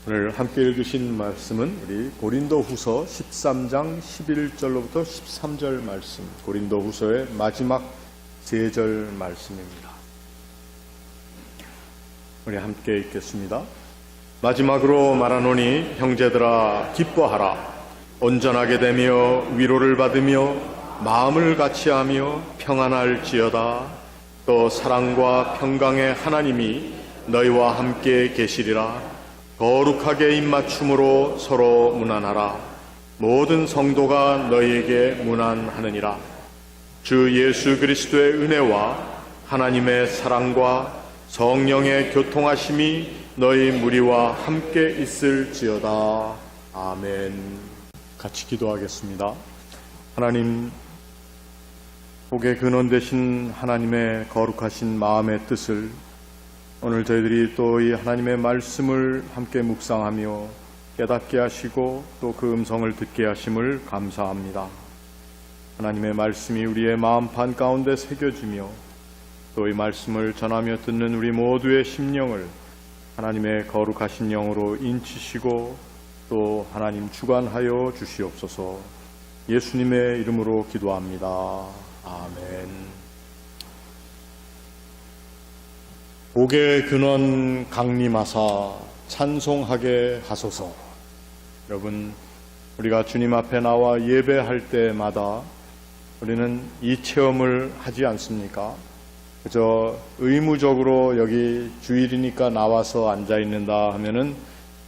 오늘 함께 읽으신 말씀은 우리 고린도후서 13장 11절로부터 13절 말씀, 고린도후서의 마지막 3절 말씀입니다. 우리 함께 읽겠습니다. 마지막으로 말하노니 형제들아 기뻐하라. 온전하게 되며 위로를 받으며 마음을 같이하며 평안할지어다. 또 사랑과 평강의 하나님이 너희와 함께 계시리라. 거룩하게 입맞춤으로 서로 문안하라. 모든 성도가 너희에게 문안하느니라. 주 예수 그리스도의 은혜와 하나님의 사랑과 성령의 교통하심이 너희 무리와 함께 있을지어다. 아멘. 같이 기도하겠습니다. 하나님, 복의 근원 되신 하나님의 거룩하신 마음의 뜻을 오늘 저희들이 또 이 하나님의 말씀을 함께 묵상하며 깨닫게 하시고 또 그 음성을 듣게 하심을 감사합니다. 하나님의 말씀이 우리의 마음판 가운데 새겨지며 또 이 말씀을 전하며 듣는 우리 모두의 심령을 하나님의 거룩하신 영으로 인치시고 또 하나님 주관하여 주시옵소서. 예수님의 이름으로 기도합니다. 아멘. 복의 근원 강림하사 찬송하게 하소서. 여러분, 우리가 주님 앞에 나와 예배할 때마다 우리는 이 체험을 하지 않습니까? 그저 의무적으로 여기 주일이니까 나와서 앉아있는다 하면은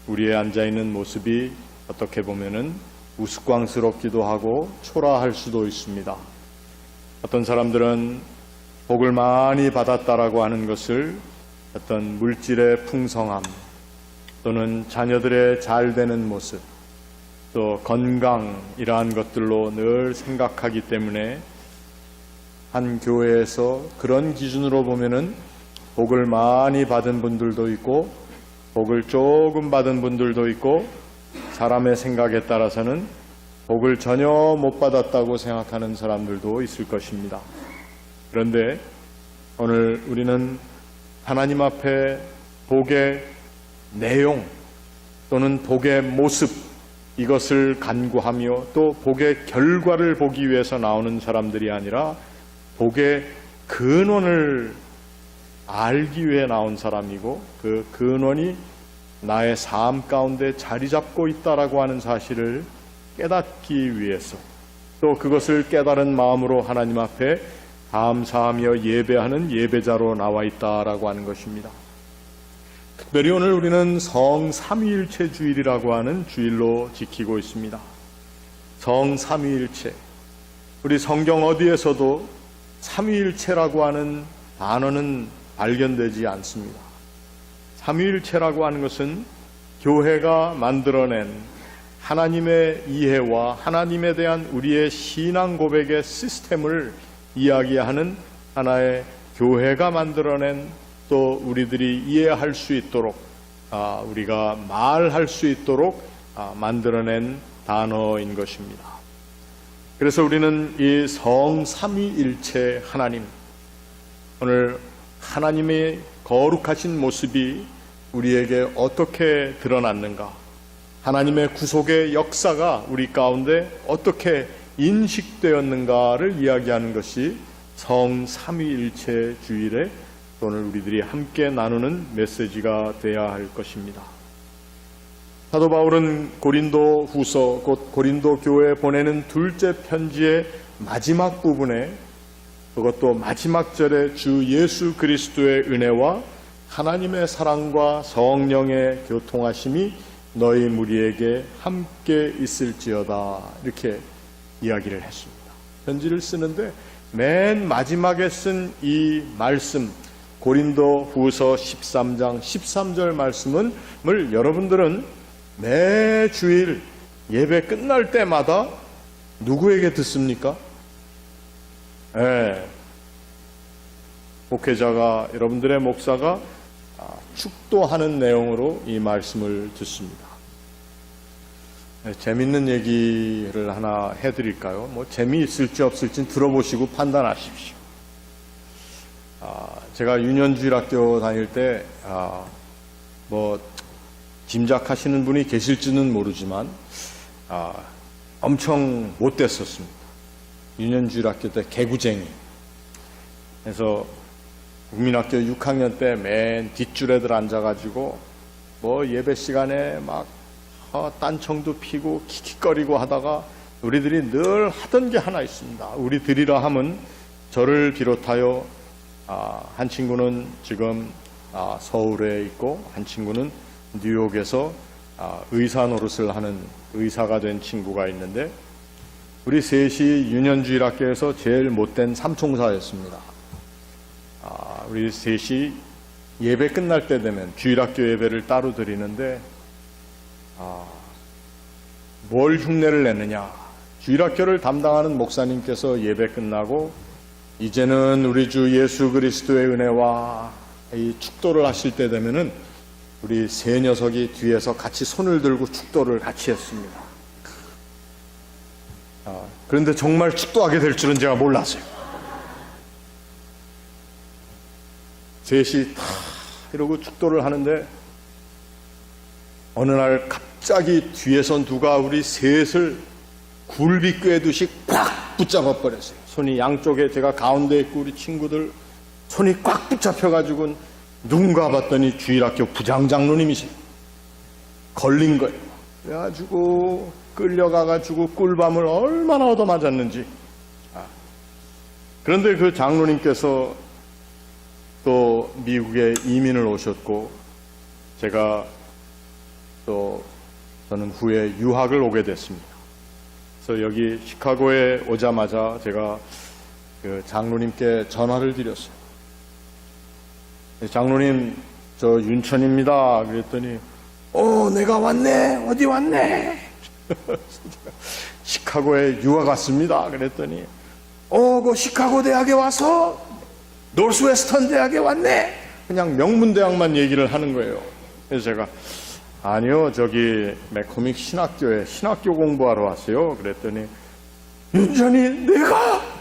우리의 앉아있는 모습이 어떻게 보면은 우스꽝스럽기도 하고 초라할 수도 있습니다. 어떤 사람들은 복을 많이 받았다라고 하는 것을 어떤 물질의 풍성함 또는 자녀들의 잘 되는 모습 또 건강 이러한 것들로 늘 생각하기 때문에 한 교회에서 그런 기준으로 보면은 복을 많이 받은 분들도 있고 복을 조금 받은 분들도 있고 사람의 생각에 따라서는 복을 전혀 못 받았다고 생각하는 사람들도 있을 것입니다. 그런데 오늘 우리는 하나님 앞에 복의 내용 또는 복의 모습 이것을 간구하며 또 복의 결과를 보기 위해서 나오는 사람들이 아니라 복의 근원을 알기 위해 나온 사람이고 그 근원이 나의 삶 가운데 자리 잡고 있다라고 하는 사실을 깨닫기 위해서 또 그것을 깨달은 마음으로 하나님 앞에 감사하며 예배하는 예배자로 나와 있다라고 하는 것입니다. 특별히 오늘 우리는 성삼위일체 주일이라고 하는 주일로 지키고 있습니다. 성삼위일체. 우리 성경 어디에서도 삼위일체라고 하는 단어는 발견되지 않습니다. 삼위일체라고 하는 것은 교회가 만들어낸 하나님의 이해와 하나님에 대한 우리의 신앙 고백의 시스템을 이야기하는 하나의 교회가 만들어낸 또 우리들이 이해할 수 있도록 우리가 말할 수 있도록 만들어낸 단어인 것입니다. 그래서 우리는 이 성삼위일체 하나님, 오늘 하나님의 거룩하신 모습이 우리에게 어떻게 드러났는가, 하나님의 구속의 역사가 우리 가운데 어떻게 인식되었는가를 이야기하는 것이 성삼위일체 주일에 오늘 우리들이 함께 나누는 메시지가 되어야 할 것입니다. 사도 바울은 고린도 후서 곧 고린도 교회에 보내는 둘째 편지의 마지막 부분에 그것도 마지막 절에 주 예수 그리스도의 은혜와 하나님의 사랑과 성령의 교통하심이 너희 무리에게 함께 있을지어다 이렇게 이야기를 했습니다. 편지를 쓰는데 맨 마지막에 쓴 이 말씀 고린도 후서 13장 13절 말씀을 여러분들은 매 주일 예배 끝날 때마다 누구에게 듣습니까? 목회자가 여러분들의 목사가 축도하는 내용으로 이 말씀을 듣습니다. 재밌는 얘기를 하나 해드릴까요? 재미있을지 없을지 들어보시고 판단하십시오. 제가 유년주일학교 다닐 때 짐작하시는 분이 계실지는 모르지만 엄청 못됐었습니다. 유년주일학교 때 개구쟁이. 그래서 국민학교 6학년 때 맨 뒷줄에들 앉아가지고 뭐 예배 시간에 막 딴청도 피고 킥킥거리고 하다가 우리들이 늘 하던 게 하나 있습니다. 우리들이라 함은 저를 비롯하여 한 친구는 지금 서울에 있고 한 친구는 뉴욕에서 의사 노릇을 하는 의사가 된 친구가 있는데 우리 셋이 유년주일학교에서 제일 못된 삼총사였습니다. 우리 셋이 예배 끝날 때 되면 주일학교 예배를 따로 드리는데 뭘 흉내를 내느냐. 주일학교를 담당하는 목사님께서 예배 끝나고 이제는 우리 주 예수 그리스도의 은혜와 이 축도를 하실 때 되면은 우리 세 녀석이 뒤에서 같이 손을 들고 축도를 같이 했습니다. 그런데 정말 축도하게 될 줄은 제가 몰랐어요. 셋이 다 이러고 축도를 하는데 어느 날 갑자기 뒤에서 누가 우리 셋을 굴비 꿰듯이 꽉 붙잡아 버렸어요. 손이 양쪽에, 제가 가운데 있고 우리 친구들 손이 꽉 붙잡혀가지고 누군가 봤더니 주일학교 부장장로님이세요. 걸린 거예요. 그래가지고 끌려가가지고 꿀밤을 얼마나 얻어맞았는지. 그런데 그 장로님께서 또 미국에 이민을 오셨고 제가 또 저는 후에 유학을 오게 됐습니다. 그래서 여기 시카고에 오자마자 제가 그 장로님께 전화를 드렸어요. 장로님, 저 윤천입니다. 그랬더니 내가 왔네. 어디 왔네. 시카고에 유학 왔습니다. 그랬더니 그 시카고 대학에 와서 노스웨스턴 대학에 왔네. 그냥 명문대학만 얘기를 하는 거예요. 그래서 제가 아니요, 저기 맥코믹 신학교에 신학교 공부하러 왔어요. 그랬더니 윤천이 내가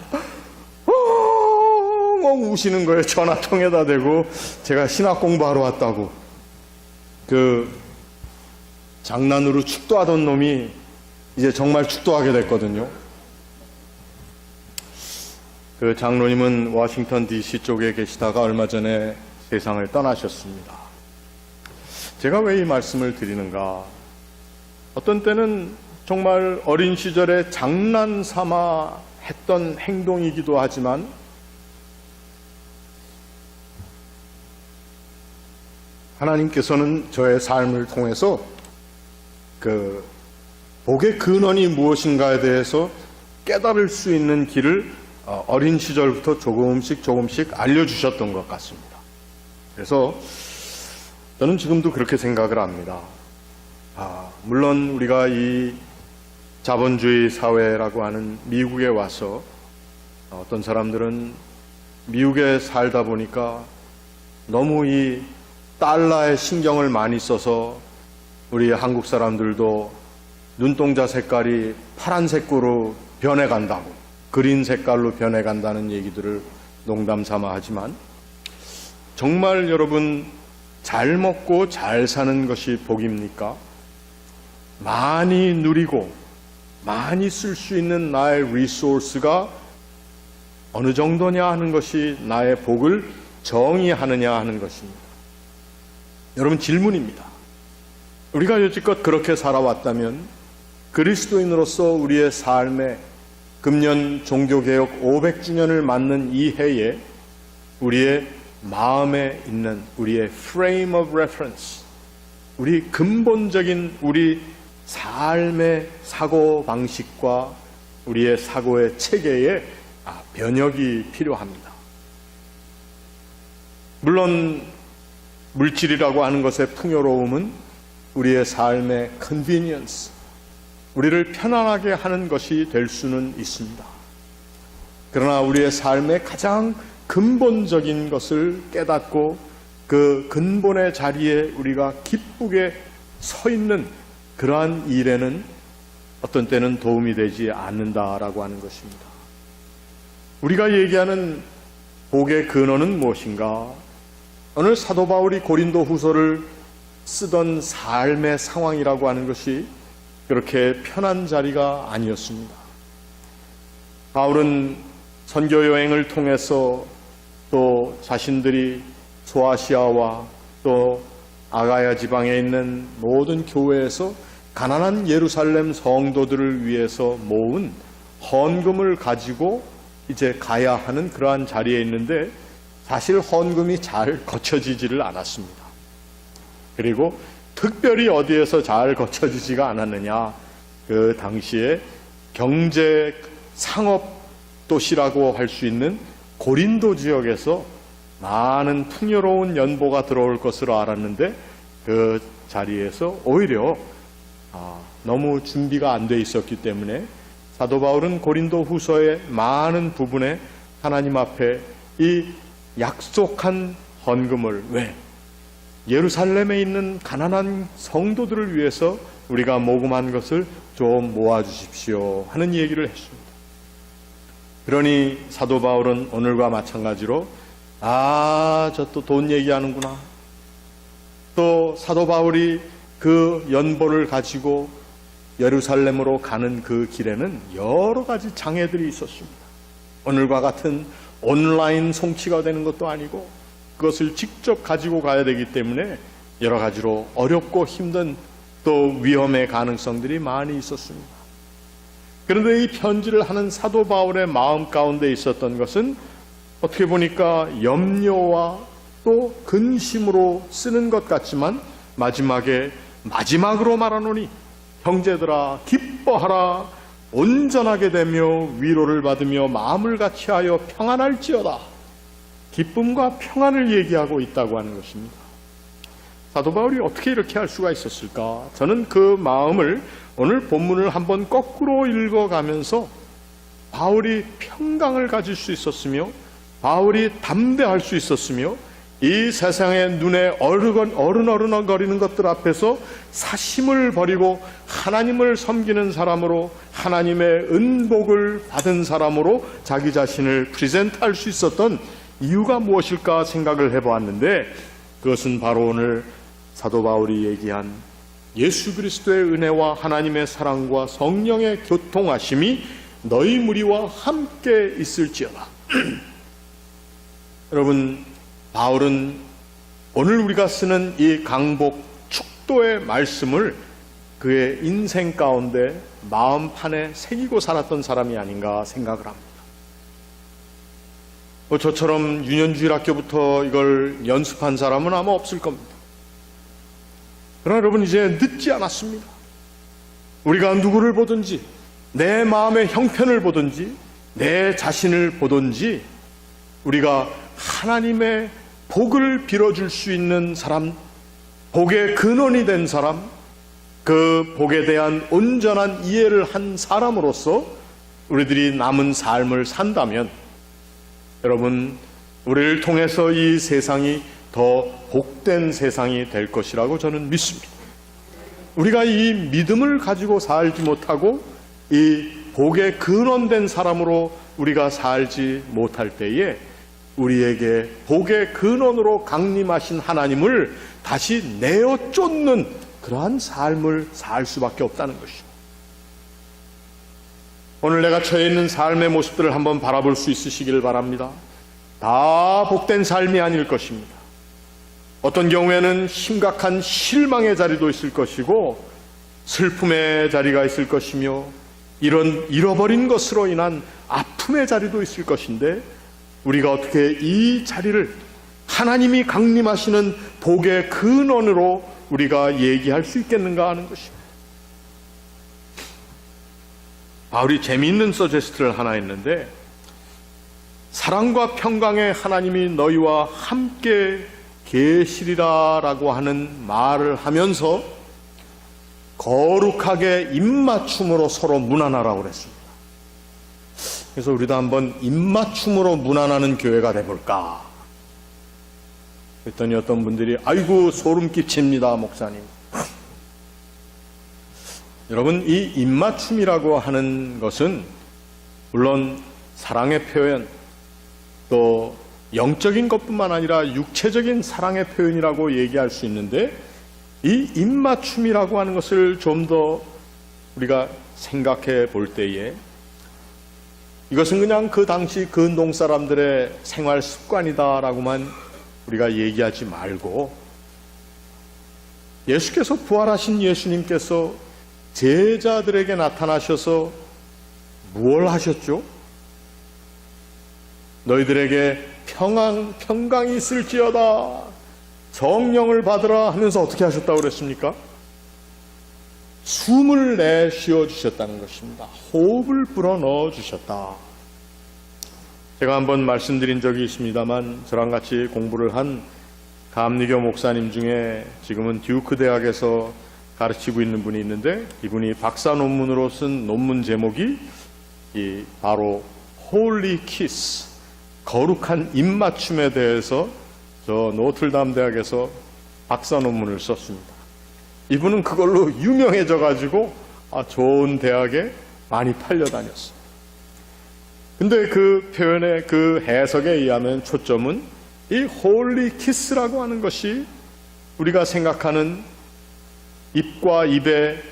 우시는 거예요. 전화통에다 대고 제가 신학 공부하러 왔다고. 그 장난으로 축도하던 놈이 이제 정말 축도하게 됐거든요. 그 장로님은 워싱턴 DC 쪽에 계시다가 얼마 전에 세상을 떠나셨습니다. 제가 왜 이 말씀을 드리는가? 어떤 때는 정말 어린 시절에 장난 삼아 했던 행동이기도 하지만 하나님께서는 저의 삶을 통해서 그 복의 근원이 무엇인가에 대해서 깨달을 수 있는 길을 어린 시절부터 조금씩 알려주셨던 것 같습니다. 그래서 저는 지금도 그렇게 생각을 합니다. 물론 우리가 이 자본주의 사회라고 하는 미국에 와서 어떤 사람들은 미국에 살다 보니까 너무 이 달러에 신경을 많이 써서 우리 한국 사람들도 눈동자 색깔이 파란색으로 변해간다고, 그린 색깔로 변해간다는 얘기들을 농담 삼아 하지만 정말 여러분 잘 먹고 잘 사는 것이 복입니까? 많이 누리고 많이 쓸 수 있는 나의 리소스가 어느 정도냐 하는 것이 나의 복을 정의하느냐 하는 것입니다. 여러분 질문입니다. 우리가 여지껏 그렇게 살아왔다면 그리스도인으로서 우리의 삶에 금년 종교개혁 500주년을 맞는 이 해에 우리의 마음에 있는 우리의 frame of reference, 우리 근본적인 우리 삶의 사고방식과 우리의 사고의 체계에 변혁이 필요합니다. 물론 물질이라고 하는 것의 풍요로움은 우리의 삶의 convenience, 우리를 편안하게 하는 것이 될 수는 있습니다. 그러나 우리의 삶의 가장 근본적인 것을 깨닫고 그 근본의 자리에 우리가 기쁘게 서 있는 그러한 일에는 어떤 때는 도움이 되지 않는다라고 하는 것입니다. 우리가 얘기하는 복의 근원은 무엇인가? 오늘 사도 바울이 고린도 후서를 쓰던 삶의 상황이라고 하는 것이 그렇게 편한 자리가 아니었습니다. 바울은 선교 여행을 통해서 또 자신들이 소아시아와 또 아가야 지방에 있는 모든 교회에서 가난한 예루살렘 성도들을 위해서 모은 헌금을 가지고 이제 가야 하는 그러한 자리에 있는데 사실 헌금이 잘 거쳐지지를 않았습니다. 그리고 특별히 어디에서 잘 거쳐지지가 않았느냐, 그 당시에 경제 상업 도시라고 할 수 있는 고린도 지역에서 많은 풍요로운 연보가 들어올 것으로 알았는데 그 자리에서 오히려 너무 준비가 안 돼 있었기 때문에 사도 바울은 고린도 후서의 많은 부분에 하나님 앞에 이 약속한 헌금을 예루살렘에 있는 가난한 성도들을 위해서 우리가 모금한 것을 좀 모아주십시오 하는 얘기를 했습니다. 그러니 사도 바울은 오늘과 마찬가지로 저 또 돈 얘기하는구나. 또 사도 바울이 그 연보를 가지고 예루살렘으로 가는 그 길에는 여러 가지 장애들이 있었습니다. 오늘과 같은 온라인 송치가 되는 것도 아니고 그것을 직접 가지고 가야 되기 때문에 여러 가지로 어렵고 힘든 또 위험의 가능성들이 많이 있었습니다. 그런데 이 편지를 하는 사도 바울의 마음 가운데 있었던 것은 어떻게 보니까 염려와 또 근심으로 쓰는 것 같지만 마지막으로 말하노니 형제들아 기뻐하라 온전하게 되며 위로를 받으며 마음을 같이하여 평안할지어다. 기쁨과 평안을 얘기하고 있다고 하는 것입니다. 사도 바울이 어떻게 이렇게 할 수가 있었을까? 저는 그 마음을 오늘 본문을 한번 거꾸로 읽어가면서 바울이 평강을 가질 수 있었으며 바울이 담대할 수 있었으며 이 세상의 눈에 어른어른거리는 것들 앞에서 사심을 버리고 하나님을 섬기는 사람으로 하나님의 은복을 받은 사람으로 자기 자신을 프리젠트할 수 있었던 이유가 무엇일까 생각을 해보았는데 그것은 바로 오늘 사도 바울이 얘기한 예수 그리스도의 은혜와 하나님의 사랑과 성령의 교통하심이 너희 무리와 함께 있을지어다. 여러분, 바울은 오늘 우리가 쓰는 이 강복 축도의 말씀을 그의 인생 가운데 마음판에 새기고 살았던 사람이 아닌가 생각을 합니다. 저처럼 유년주일학교부터 이걸 연습한 사람은 아마 없을 겁니다. 그러나 여러분 이제 늦지 않았습니다. 우리가 누구를 보든지 내 마음의 형편을 보든지 내 자신을 보든지 우리가 하나님의 복을 빌어줄 수 있는 사람, 복의 근원이 된 사람, 그 복에 대한 온전한 이해를 한 사람으로서 우리들이 남은 삶을 산다면 여러분 우리를 통해서 이 세상이 더 복된 세상이 될 것이라고 저는 믿습니다. 우리가 이 믿음을 가지고 살지 못하고 이 복의 근원된 사람으로 우리가 살지 못할 때에 우리에게 복의 근원으로 강림하신 하나님을 다시 내어 쫓는 그러한 삶을 살 수밖에 없다는 것이죠. 오늘 내가 처해 있는 삶의 모습들을 한번 바라볼 수 있으시기를 바랍니다. 다 복된 삶이 아닐 것입니다. 어떤 경우에는 심각한 실망의 자리도 있을 것이고 슬픔의 자리가 있을 것이며 이런 잃어버린 것으로 인한 아픔의 자리도 있을 것인데 우리가 어떻게 이 자리를 하나님이 강림하시는 복의 근원으로 우리가 얘기할 수 있겠는가 하는 것입니다. 바울이 재미있는 서제스트를 하나 했는데 사랑과 평강의 하나님이 너희와 함께 계시리라라고 하는 말을 하면서 거룩하게 입맞춤으로 서로 문안하라고 그랬습니다. 그래서 우리도 한번 입맞춤으로 문안하는 교회가 돼볼까? 그랬더니 어떤 분들이 아이고 소름 끼칩니다 목사님. 여러분 이 입맞춤이라고 하는 것은 물론 사랑의 표현 또 영적인 것뿐만 아니라 육체적인 사랑의 표현이라고 얘기할 수 있는데 이 입맞춤이라고 하는 것을 좀 더 우리가 생각해 볼 때에 이것은 그냥 그 당시 근동 사람들의 생활 습관이다라고만 우리가 얘기하지 말고 예수께서 부활하신 예수님께서 제자들에게 나타나셔서 무엇을 하셨죠? 너희들에게 평강이 있을지어다 정령을 받으라 하면서 어떻게 하셨다고 그랬습니까? 숨을 내쉬어 주셨다는 것입니다. 호흡을 불어넣어 주셨다. 제가 한번 말씀드린 적이 있습니다만 저랑 같이 공부를 한 감리교 목사님 중에 지금은 듀크 대학에서 가르치고 있는 분이 있는데 이분이 박사 논문으로 쓴 논문 제목이 바로 Holy Kiss, 거룩한 입맞춤에 대해서 저 노틀담 대학에서 박사 논문을 썼습니다. 이분은 그걸로 유명해져 가지고 좋은 대학에 많이 팔려다녔어요. 근데 그 표현의 그 해석에 의하면 초점은 이 홀리 키스라고 하는 것이 우리가 생각하는 입과 입의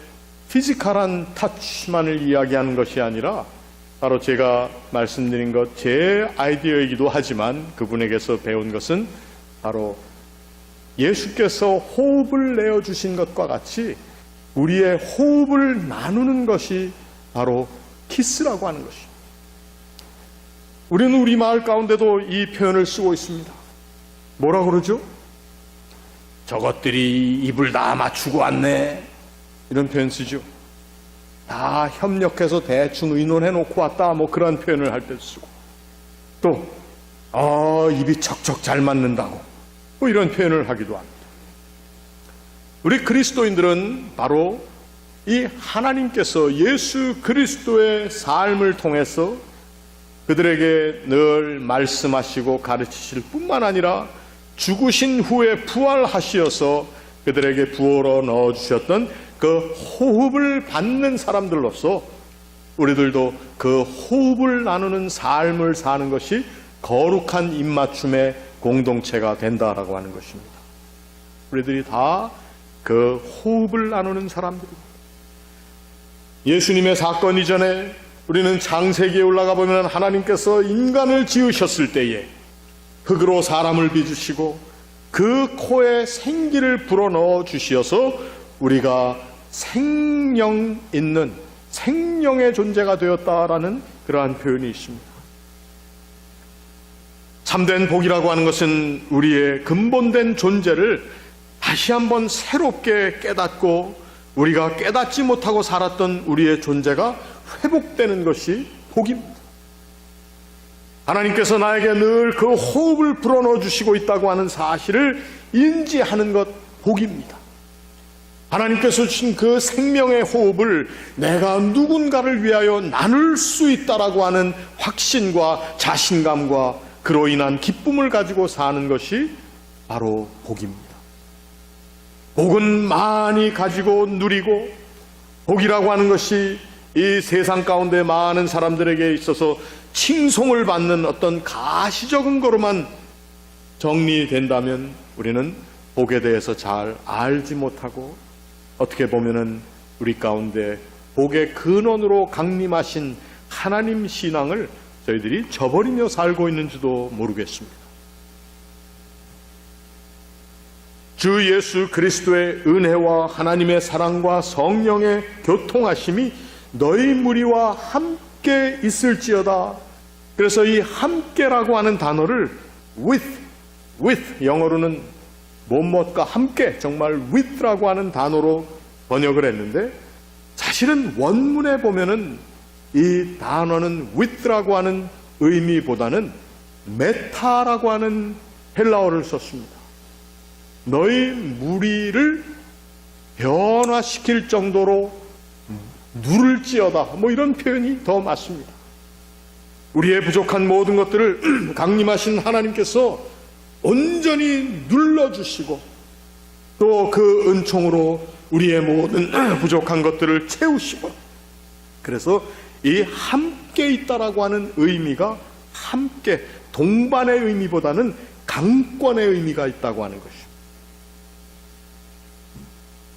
피지컬한 터치만을 이야기하는 것이 아니라 바로 제가 말씀드린 것 제 아이디어이기도 하지만 그분에게서 배운 것은 바로 예수께서 호흡을 내어주신 것과 같이 우리의 호흡을 나누는 것이 바로 키스라고 하는 것입니다. 우리는 우리 마을 가운데도 이 표현을 쓰고 있습니다. 뭐라고 그러죠? 저것들이 입을 다 맞추고 왔네. 이런 표현 쓰죠. 다 협력해서 대충 의논해놓고 왔다. 뭐 그런 표현을 할 때 쓰고 또 입이 척척 잘 맞는다고 뭐 이런 표현을 하기도 합니다. 우리 그리스도인들은 바로 이 하나님께서 예수 그리스도의 삶을 통해서 그들에게 늘 말씀하시고 가르치실 뿐만 아니라 죽으신 후에 부활하시어서 그들에게 부어러 넣어주셨던 그 호흡을 받는 사람들로서 우리들도 그 호흡을 나누는 삶을 사는 것이 거룩한 입맞춤의 공동체가 된다라고 하는 것입니다. 우리들이 다 그 호흡을 나누는 사람들입니다. 예수님의 사건 이전에 우리는 창세기에 올라가 보면 하나님께서 인간을 지으셨을 때에 흙으로 사람을 빚으시고 그 코에 생기를 불어넣어 주시어서 우리가 생명 있는 생명의 존재가 되었다라는 그러한 표현이 있습니다. 참된 복이라고 하는 것은 우리의 근본된 존재를 다시 한번 새롭게 깨닫고 우리가 깨닫지 못하고 살았던 우리의 존재가 회복되는 것이 복입니다. 하나님께서 나에게 늘 그 호흡을 불어넣어 주시고 있다고 하는 사실을 인지하는 것 복입니다. 하나님께서 주신 그 생명의 호흡을 내가 누군가를 위하여 나눌 수 있다라고 하는 확신과 자신감과 그로 인한 기쁨을 가지고 사는 것이 바로 복입니다. 복은 많이 가지고 누리고 복이라고 하는 것이 이 세상 가운데 많은 사람들에게 있어서 칭송을 받는 어떤 가시적인 거로만 정리된다면 우리는 복에 대해서 잘 알지 못하고 어떻게 보면은 우리 가운데 복의 근원으로 강림하신 하나님 신앙을 저희들이 저버리며 살고 있는지도 모르겠습니다. 주 예수 그리스도의 은혜와 하나님의 사랑과 성령의 교통하심이 너희 무리와 함께 있을지어다. 그래서 이 함께라고 하는 단어를 with 영어로는 뭐뭇과 함께 정말 with라고 하는 단어로 번역을 했는데 사실은 원문에 보면은 이 단어는 with라고 하는 의미보다는 메타라고 하는 헬라어를 썼습니다. 너희 무리를 변화시킬 정도로 누를지어다. 뭐 이런 표현이 더 맞습니다. 우리의 부족한 모든 것들을 강림하신 하나님께서 온전히 눌러주시고 또 그 은총으로 우리의 모든 부족한 것들을 채우시고 그래서 이 함께 있다라고 하는 의미가 함께 동반의 의미보다는 강권의 의미가 있다고 하는 것입니다.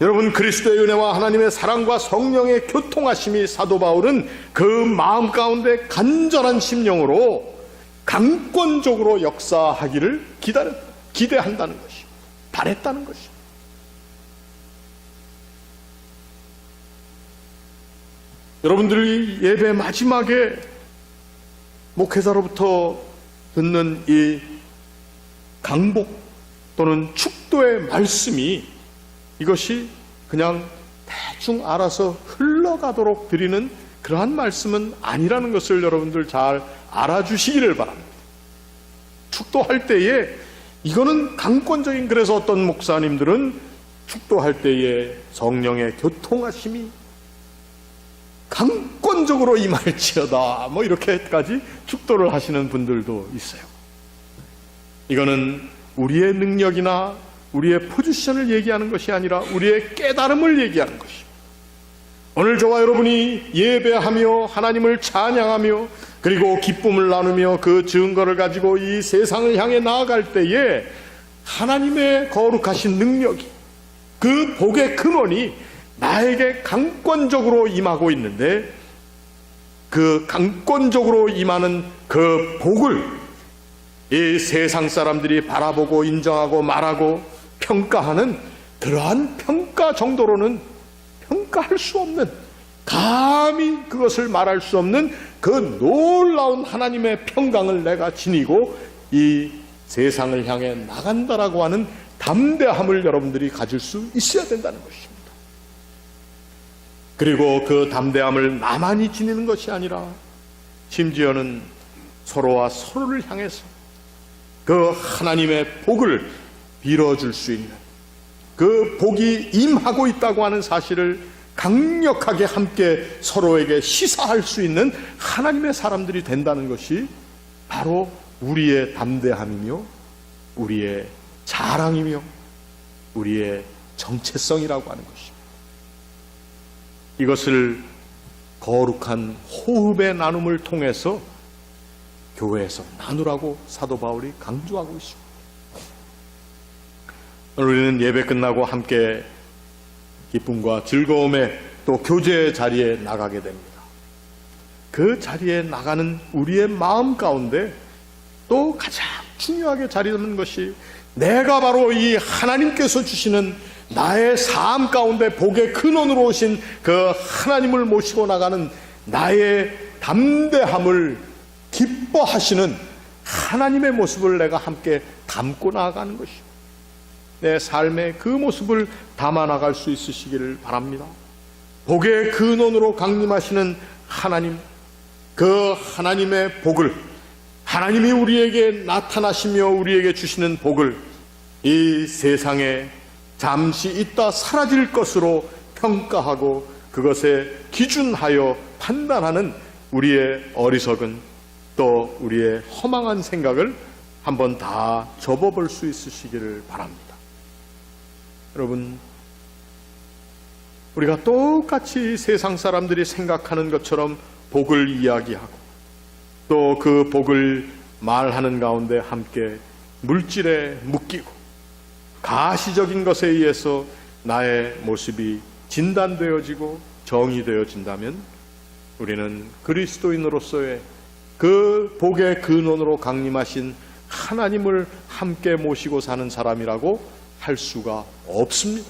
여러분, 그리스도의 은혜와 하나님의 사랑과 성령의 교통하심이 사도 바울은 그 마음 가운데 간절한 심령으로 강권적으로 역사하기를 기대한다는 것이, 바랬다는 것이. 여러분들이 예배 마지막에 목회자로부터 듣는 이 강복 또는 축도의 말씀이, 이것이 그냥 대충 알아서 흘러가도록 드리는 그러한 말씀은 아니라는 것을 여러분들 잘 알아주시기를 바랍니다. 축도할 때에 이거는 강권적인, 그래서 어떤 목사님들은 축도할 때에 성령의 교통하심이 강권적으로 임할지어다, 뭐 이렇게까지 축도를 하시는 분들도 있어요. 이거는 우리의 능력이나 우리의 포지션을 얘기하는 것이 아니라 우리의 깨달음을 얘기하는 것입니다. 오늘 저와 여러분이 예배하며 하나님을 찬양하며 그리고 기쁨을 나누며 그 증거를 가지고 이 세상을 향해 나아갈 때에 하나님의 거룩하신 능력이, 그 복의 근원이 나에게 강권적으로 임하고 있는데, 그 강권적으로 임하는 그 복을 이 세상 사람들이 바라보고 인정하고 말하고 평가하는 그러한 평가 정도로는 평가할 수 없는, 감히 그것을 말할 수 없는 그 놀라운 하나님의 평강을 내가 지니고 이 세상을 향해 나간다라고 하는 담대함을 여러분들이 가질 수 있어야 된다는 것입니다. 그리고 그 담대함을 나만이 지니는 것이 아니라 심지어는 서로와 서로를 향해서 그 하나님의 복을 빌어줄 수 있는, 그 복이 임하고 있다고 하는 사실을 강력하게 함께 서로에게 시사할 수 있는 하나님의 사람들이 된다는 것이 바로 우리의 담대함이며 우리의 자랑이며 우리의 정체성이라고 하는 것입니다. 이것을 거룩한 호흡의 나눔을 통해서 교회에서 나누라고 사도 바울이 강조하고 있습니다. 우리는 예배 끝나고 함께 기쁨과 즐거움에 또 교제의 자리에 나가게 됩니다. 그 자리에 나가는 우리의 마음 가운데 또 가장 중요하게 자리 잡는 것이, 내가 바로 이 하나님께서 주시는 나의 삶 가운데 복의 근원으로 오신 그 하나님을 모시고 나가는 나의 담대함을 기뻐하시는 하나님의 모습을 내가 함께 담고 나아가는 것입니다. 내 삶의 그 모습을 담아 나갈 수 있으시기를 바랍니다. 복의 근원으로 강림하시는 하나님, 그 하나님의 복을, 하나님이 우리에게 나타나시며 우리에게 주시는 복을 이 세상에 잠시 있다 사라질 것으로 평가하고 그것에 기준하여 판단하는 우리의 어리석은, 또 우리의 허망한 생각을 한번 다 접어볼 수 있으시기를 바랍니다. 여러분, 우리가 똑같이 세상 사람들이 생각하는 것처럼 복을 이야기하고 또 그 복을 말하는 가운데 함께 물질에 묶이고 가시적인 것에 의해서 나의 모습이 진단되어지고 정의되어진다면 우리는 그리스도인으로서의 그 복의 근원으로 강림하신 하나님을 함께 모시고 사는 사람이라고 할 수가 없습니다.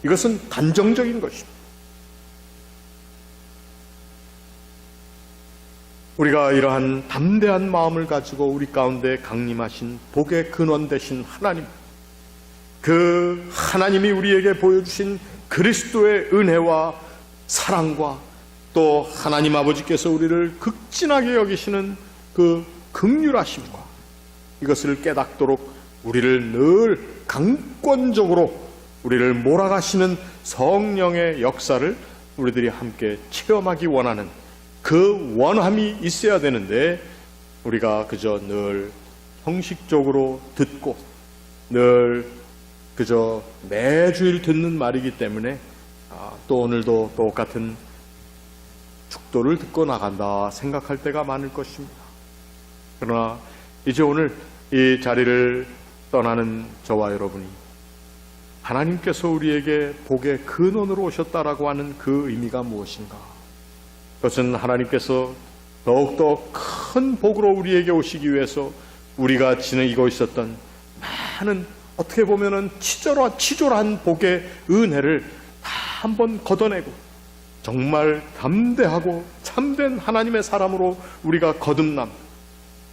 이것은 단정적인 것입니다. 우리가 이러한 담대한 마음을 가지고 우리 가운데 강림하신 복의 근원 되신 하나님, 그 하나님이 우리에게 보여주신 그리스도의 은혜와 사랑과 또 하나님 아버지께서 우리를 극진하게 여기시는 그 긍휼하심과 이것을 깨닫도록 우리를 늘 강권적으로 우리를 몰아가시는 성령의 역사를 우리들이 함께 체험하기 원하는 그 원함이 있어야 되는데, 우리가 그저 늘 형식적으로 듣고 늘 그저 매주일 듣는 말이기 때문에 또 오늘도 똑같은 축도를 듣고 나간다 생각할 때가 많을 것입니다. 그러나 이제 오늘 이 자리를 떠나는 저와 여러분이 하나님께서 우리에게 복의 근원으로 오셨다라고 하는 그 의미가 무엇인가? 그것은 하나님께서 더욱더 큰 복으로 우리에게 오시기 위해서 우리가 지니고 있었던 많은 어떻게 보면은 치졸한 복의 은혜를 다 한번 걷어내고 정말 담대하고 참된 하나님의 사람으로 우리가 거듭남.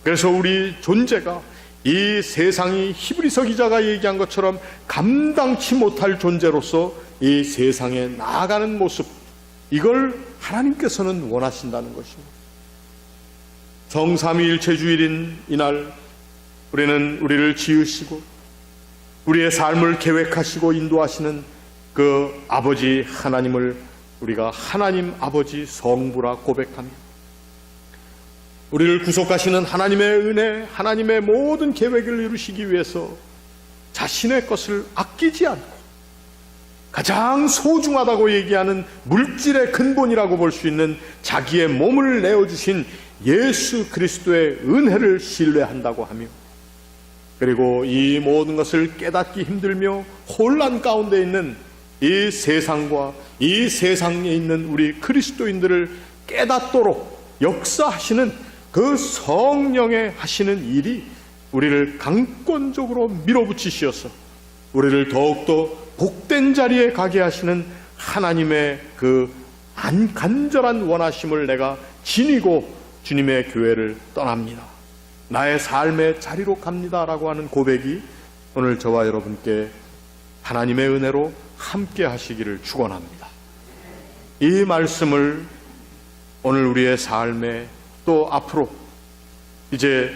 그래서 우리 존재가 이 세상이 히브리서 기자가 얘기한 것처럼 감당치 못할 존재로서 이 세상에 나아가는 모습, 이걸 하나님께서는 원하신다는 것입니다. 성삼위일체주일인 이날 우리는 우리를 지으시고 우리의 삶을 계획하시고 인도하시는 그 아버지 하나님을 우리가 하나님 아버지 성부라 고백합니다. 우리를 구속하시는 하나님의 은혜, 하나님의 모든 계획을 이루시기 위해서 자신의 것을 아끼지 않고 가장 소중하다고 얘기하는 물질의 근본이라고 볼 수 있는 자기의 몸을 내어주신 예수 그리스도의 은혜를 신뢰한다고 하며, 그리고 이 모든 것을 깨닫기 힘들며 혼란 가운데 있는 이 세상과 이 세상에 있는 우리 그리스도인들을 깨닫도록 역사하시는 그 성령의 하시는 일이 우리를 강권적으로 밀어붙이시어서 우리를 더욱더 복된 자리에 가게 하시는 하나님의 그 간절한 원하심을 내가 지니고 주님의 교회를 떠납니다. 나의 삶의 자리로 갑니다라고 하는 고백이 오늘 저와 여러분께 하나님의 은혜로 함께 하시기를 축원합니다. 이 말씀을 오늘 우리의 삶에 또 앞으로 이제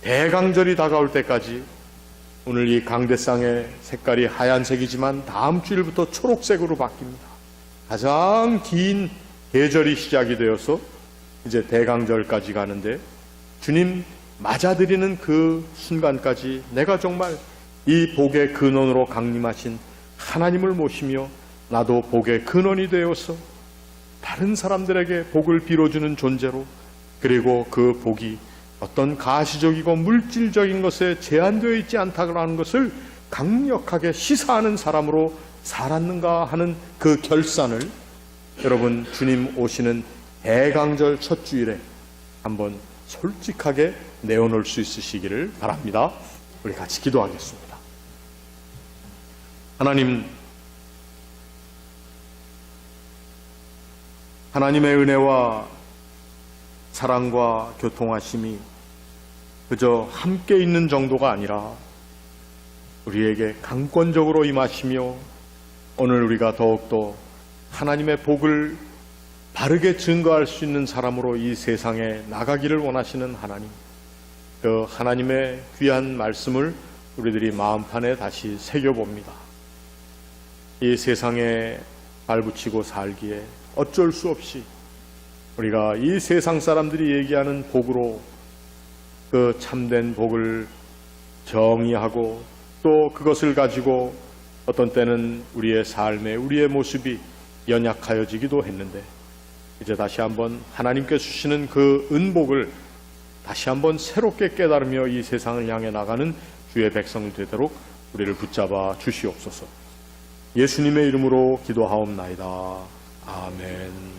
대강절이 다가올 때까지, 오늘 이 강대상의 색깔이 하얀색이지만 다음 주일부터 초록색으로 바뀝니다. 가장 긴 계절이 시작이 되어서 이제 대강절까지 가는데, 주님 맞아들이는 그 순간까지 내가 정말 이 복의 근원으로 강림하신 하나님을 모시며 나도 복의 근원이 되어서 다른 사람들에게 복을 빌어주는 존재로, 그리고 그 복이 어떤 가시적이고 물질적인 것에 제한되어 있지 않다는 것을 강력하게 시사하는 사람으로 살았는가 하는 그 결산을 여러분 주님 오시는 대강절 첫 주일에 한번 솔직하게 내어놓을 수 있으시기를 바랍니다. 우리 같이 기도하겠습니다. 하나님의 은혜와 사랑과 교통하심이 그저 함께 있는 정도가 아니라 우리에게 강권적으로 임하시며, 오늘 우리가 더욱더 하나님의 복을 바르게 증거할 수 있는 사람으로 이 세상에 나가기를 원하시는 하나님, 그 하나님의 귀한 말씀을 우리들이 마음판에 다시 새겨봅니다. 이 세상에 발붙이고 살기에 어쩔 수 없이 우리가 이 세상 사람들이 얘기하는 복으로 그 참된 복을 정의하고 또 그것을 가지고 어떤 때는 우리의 삶에 우리의 모습이 연약하여지기도 했는데, 이제 다시 한번 하나님께 주시는 그 은복을 다시 한번 새롭게 깨달으며 이 세상을 향해 나가는 주의 백성이 되도록 우리를 붙잡아 주시옵소서. 예수님의 이름으로 기도하옵나이다. 아멘.